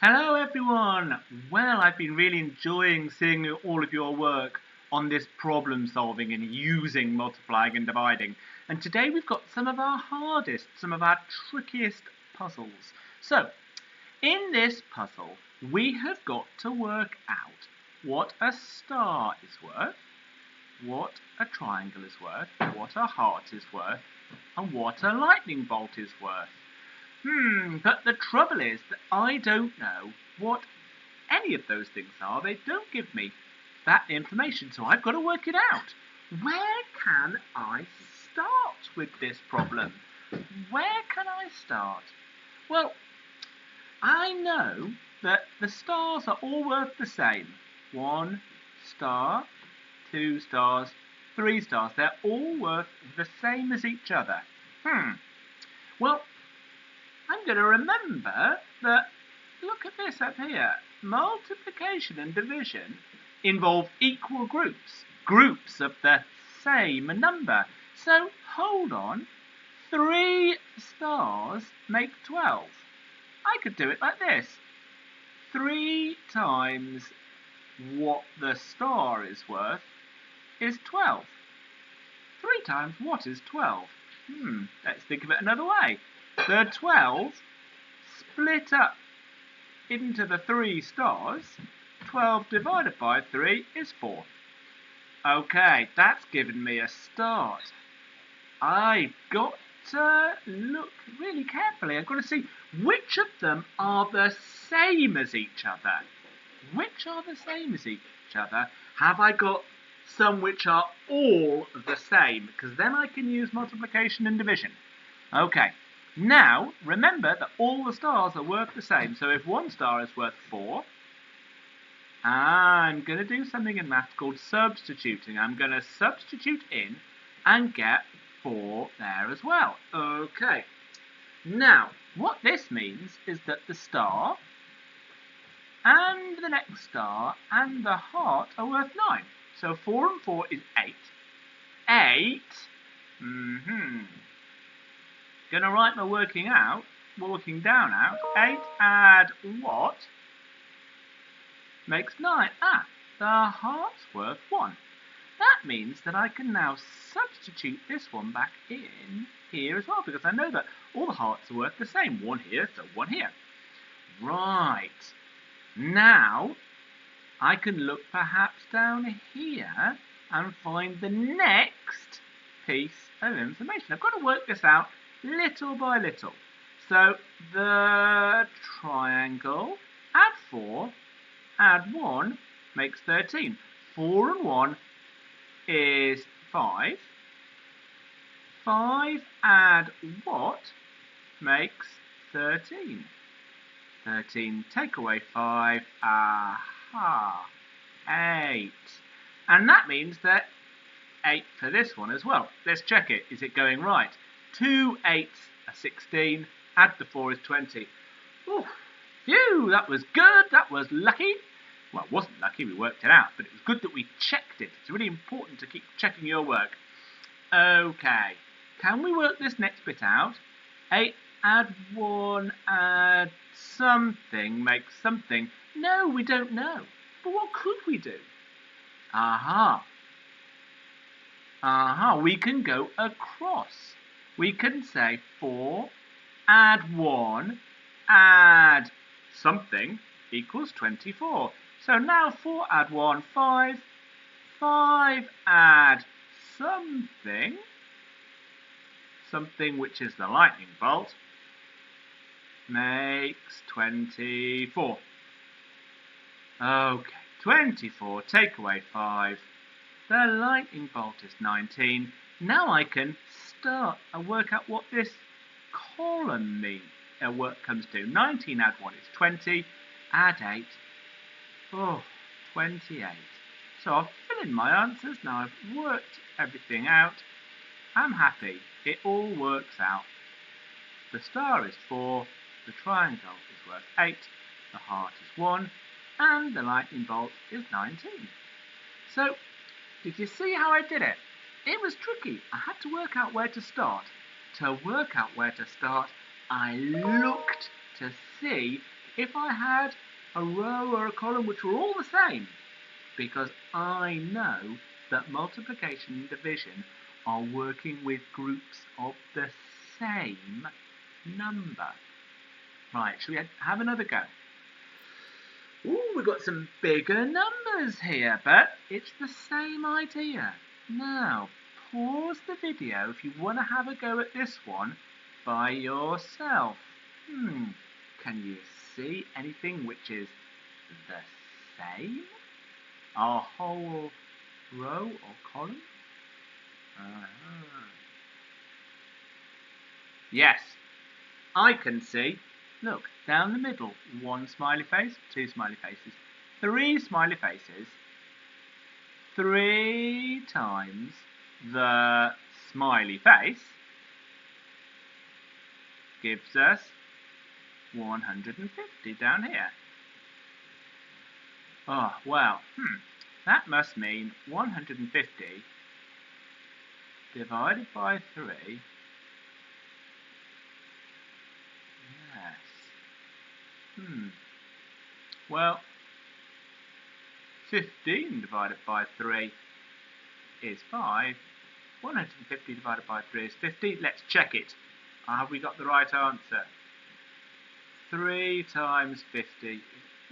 Hello everyone! Well, I've been really enjoying seeing all of your work on this problem solving and using multiplying and dividing. And today we've got some of our hardest, some of our trickiest puzzles. So, in this puzzle, we have got to work out what a star is worth, what a triangle is worth, what a heart is worth, and what a lightning bolt is worth. But the trouble is that I don't know what any of those things are. They don't give me that information, so I've got to work it out. Where can I start with this problem? Where can I start? Well, I know that the stars are all worth the same. 1 star, 2 stars, 3 stars. They're all worth the same as each other. Well, I'm going to remember that, look at this up here, multiplication and division involve equal groups of the same number. So, hold on, 3 stars make 12. I could do it like this. 3 times what the star is worth is 12. 3 times what is 12? Let's think of it another way. The 12 split up into the 3 stars. 12 divided by 3 is 4. Okay, that's given me a start. I've got to look really carefully. I've got to see which of them are the same as each other. Which are the same as each other? Have I got some which are all the same? Because then I can use multiplication and division. Okay. Now, remember that all the stars are worth the same. So if 1 star is worth 4, I'm going to do something in maths called substituting. I'm going to substitute in and get 4 there as well. Okay. Now, what this means is that the star and the next star and the heart are worth 9. So 4 and 4 is 8. 8. Going to write my working down out. 8 add what? Makes 9. The heart's worth 1. That means that I can now substitute this one back in here as well, because I know that all the hearts are worth the same. 1 here, so 1 here. Right. Now, I can look perhaps down here and find the next piece of information. I've got to work this out little by little. So the triangle, add 4, add 1 makes 13. 4 and 1 is 5. 5 add what makes 13. 13 take away 5, 8. And that means that 8 for this one as well. Let's check it. Is it going right? 2 8s are 16, add the 4 is 20. Phew, that was good, that was lucky. Well, it wasn't lucky, we worked it out, but it was good that we checked it. It's really important to keep checking your work. Okay, can we work this next bit out? 8 add 1 add something makes something. No, we don't know. But what could we do? We can go across. We can say 4 add 1 add something equals 24. So now 4 add 1, 5. 5 add something which is the lightning bolt, makes 24. Okay, 24, take away 5. The lightning bolt is 19. Now I can start and work out what this column comes to. 19 add 1 is 20, add 8, 28. So I'll fill in my answers. Now I've worked everything out. I'm happy. It all works out. The star is 4, the triangle is worth 8, the heart is 1, and the lightning bolt is 19. So, did you see how I did it? It was tricky. I had to work out where to start. To work out where to start, I looked to see if I had a row or a column which were all the same, because I know that multiplication and division are working with groups of the same number. Right, shall we have another go? Ooh, we've got some bigger numbers here, but it's the same idea. Now, pause the video if you want to have a go at this one by yourself. Can you see anything which is the same? A whole row or column? Yes, I can see. Look, down the middle, 1 smiley face, 2 smiley faces, 3 smiley faces, 3 times the smiley face gives us 150 down here. Oh, well, that must mean 150 divided by 3. Yes. Well, 15 divided by 3 is 5. 150 divided by 3 is 50. Let's check it. Have we got the right answer? 3 times 50,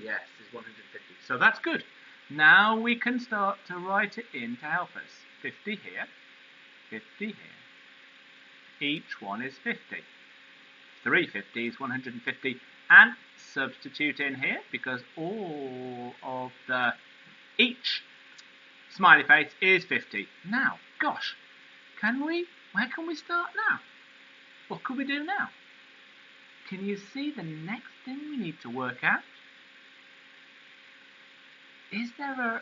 yes, is 150. So that's good. Now we can start to write it in to help us. 50 here, 50 here. Each one is 50. 3 50s, 150. And substitute in here because all of each smiley face is 50. Now, gosh, where can we start now? What could we do now? Can you see the next thing we need to work out? Is there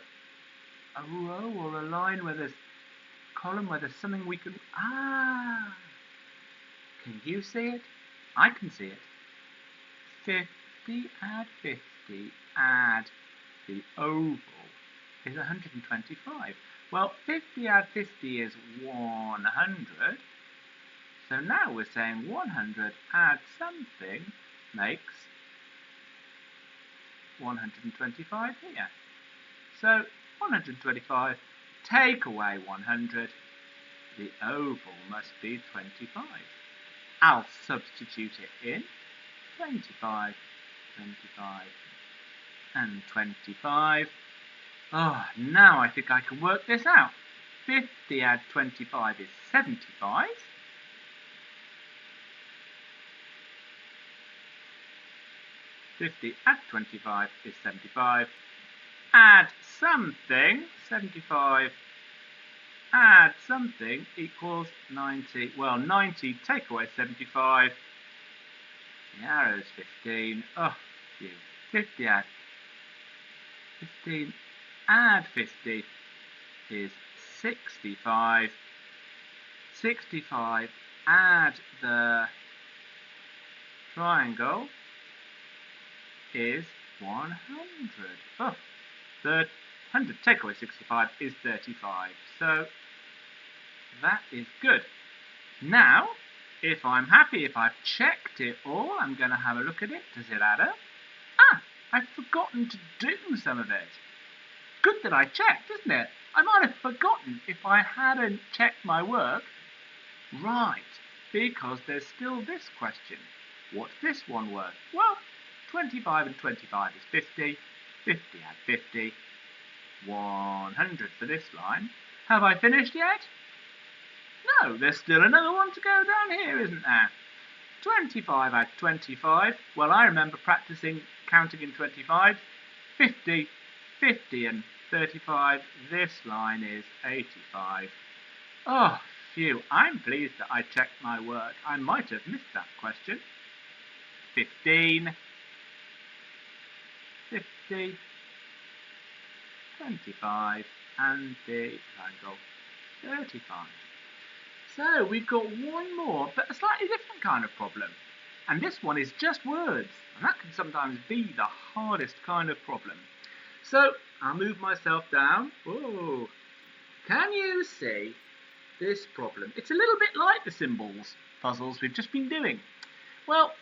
a row or a line where there's a column where there's something we can... Can you see it? I can see it. 50 add 50 add the oval is 125. Well, 50 add 50 is 100. So now we're saying 100 add something makes 125 here. So 125, take away 100, the oval must be 25. I'll substitute it in. 25, 25, and 25. Oh, now I think I can work this out. 50 add 25 is 75. 50 add 25 is 75. Add something, 75, add something equals 90. Well, 90 take away 75. The arrow's 15. Oh, you. 50 add 15 add 50 is 65. 65 add the triangle is 100. Oh, the 100 take away 65 is 35. So that is good. Now, if I'm happy, if I've checked it all, I'm going to have a look at it. Does it add up? I've forgotten to do some of it. Good that I checked, isn't it? I might have forgotten if I hadn't checked my work. Right, because there's still this question. What's this one worth? Well, 25 and 25 is 50. 50 add 50. 100 for this line. Have I finished yet? No, there's still another one to go down here, isn't there? 25 add 25. Well, I remember practicing counting in 25. 50, 50 and 35. This line is 85. Oh, phew. I'm pleased that I checked my work. I might have missed that question. 15, 50, 25, and the triangle 35. So we've got one more, but a slightly different kind of problem. And this one is just words, and that can sometimes be the hardest kind of problem. So I'll move myself down. Whoa. Can you see this problem? It's a little bit like the symbols puzzles we've just been doing. Well,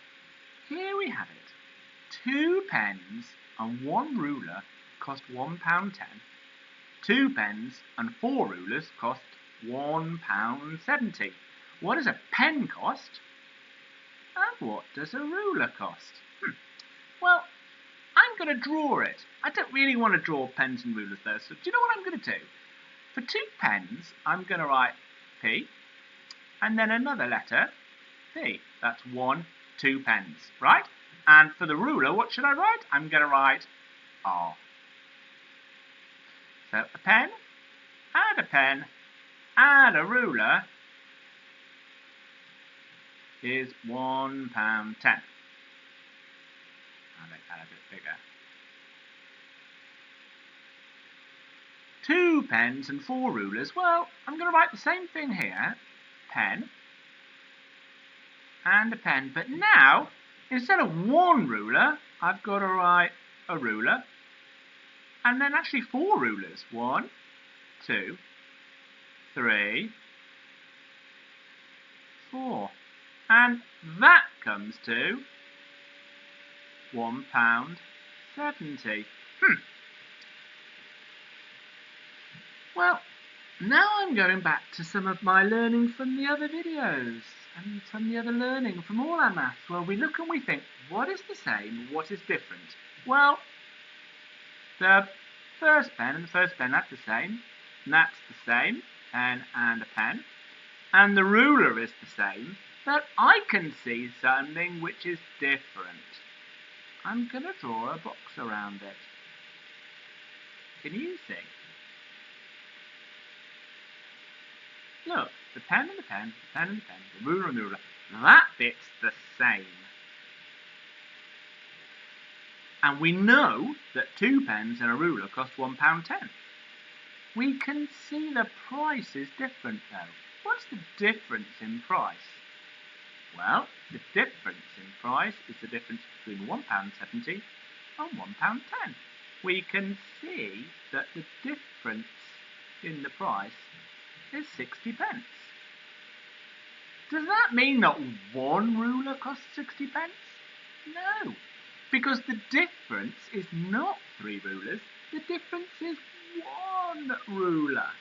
here we have it. 2 pens and 1 ruler cost £1.10. 2 pens and 4 rulers cost £1.70. What does a pen cost? And what does a ruler cost? Well, I'm going to draw it. I don't really want to draw pens and rulers though, so do you know what I'm going to do? For 2 pens, I'm going to write P, and then another letter, P. That's 1, 2 pens, right? And for the ruler, what should I write? I'm going to write R. So a pen, and a ruler is £1.10. I'll make that a bit bigger. 2 pens and 4 rulers. Well, I'm going to write the same thing here. Pen and a pen. But now, instead of 1 ruler, I've got to write a ruler. And then actually 4 rulers. 1, 2, 3, 4. And that comes to £1.70. Well, now I'm going back to some of my learning from the other videos and from the other learning from all our maths, where we look and we think, what is the same, what is different? Well, the first pen and the first pen, that's the same. And that's the same, pen and a pen. And the ruler is the same, but I can see something which is different. I'm going to draw a box around it. Can you see? Look, the pen and the pen, the pen and the pen, the ruler and the ruler, that bit's the same. And we know that 2 pens and a ruler cost £1.10. We can see the price is different though. What's the difference in price? Well, the difference in price is the difference between £1.70 and £1.10. We can see that the difference in the price is 60 pence. Does that mean that 1 ruler costs 60 pence? No, because the difference is not 3 rulers, the difference is 1 ruler.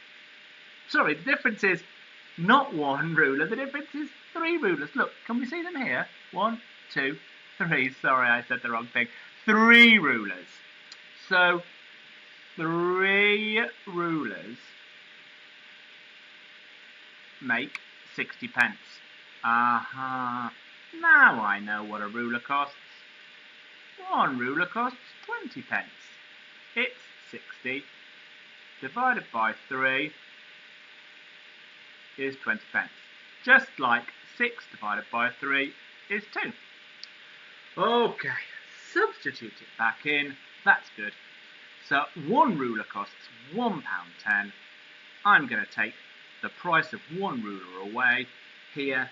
Sorry, the difference is not 1 ruler, the difference is 3 rulers. Look, can we see them here? 1, 2, 3. Sorry, I said the wrong thing. 3 rulers. So, 3 rulers make 60 pence. Aha. Now I know what a ruler costs. 1 ruler costs 20 pence. It's 60 divided by 3 is 20 pence. Just like 6 divided by 3 is 2. Okay, substitute it back in. That's good. So 1 ruler costs £1.10. I'm going to take the price of 1 ruler away here.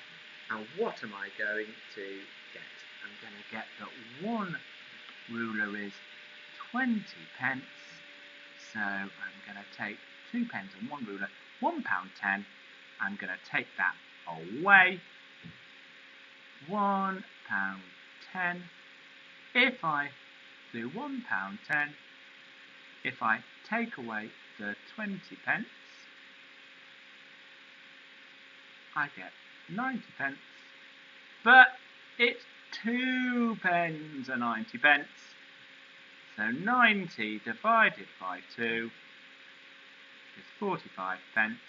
And what am I going to get? I'm going to get that 1 ruler is 20 pence. So I'm going to take 2 pence and 1 ruler, £1.10. I'm going to take that away. £1.10. If I do £1.10, if I take away the 20 pence, I get 90 pence. But it's 2 pence and 90 pence. So 90 divided by 2 is 45 pence.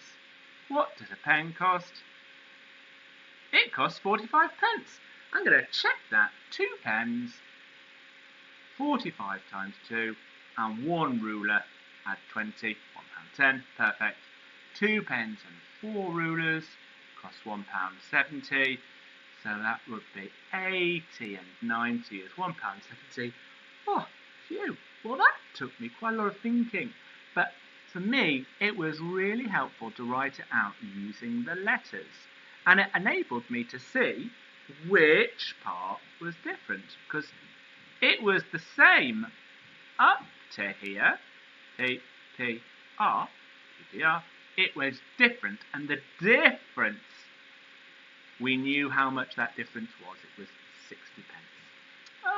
What does a pen cost? It costs 45 pence. I'm going to check that. 2 pens, 45 times 2, and 1 ruler at 20, £1.10. Perfect. 2 pens and 4 rulers cost £1.70. So that would be 80 and 90 is £1.70. Oh, phew. Well, that took me quite a lot of thinking. But for me, it was really helpful to write it out using the letters. And it enabled me to see which part was different. Because it was the same up to here. P, P, R, P, P, R. It was different. And the difference, we knew how much that difference was. It was 60 pence.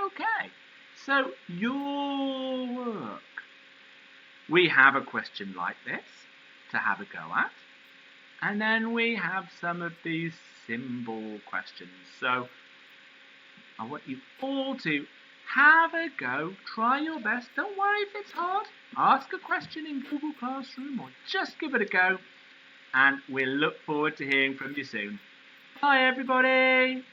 Okay. So, your work. We have a question like this to have a go at. And then we have some of these symbol questions. So, I want you all to have a go, try your best. Don't worry if it's hard. Ask a question in Google Classroom or just give it a go. And we'll look forward to hearing from you soon. Bye, everybody.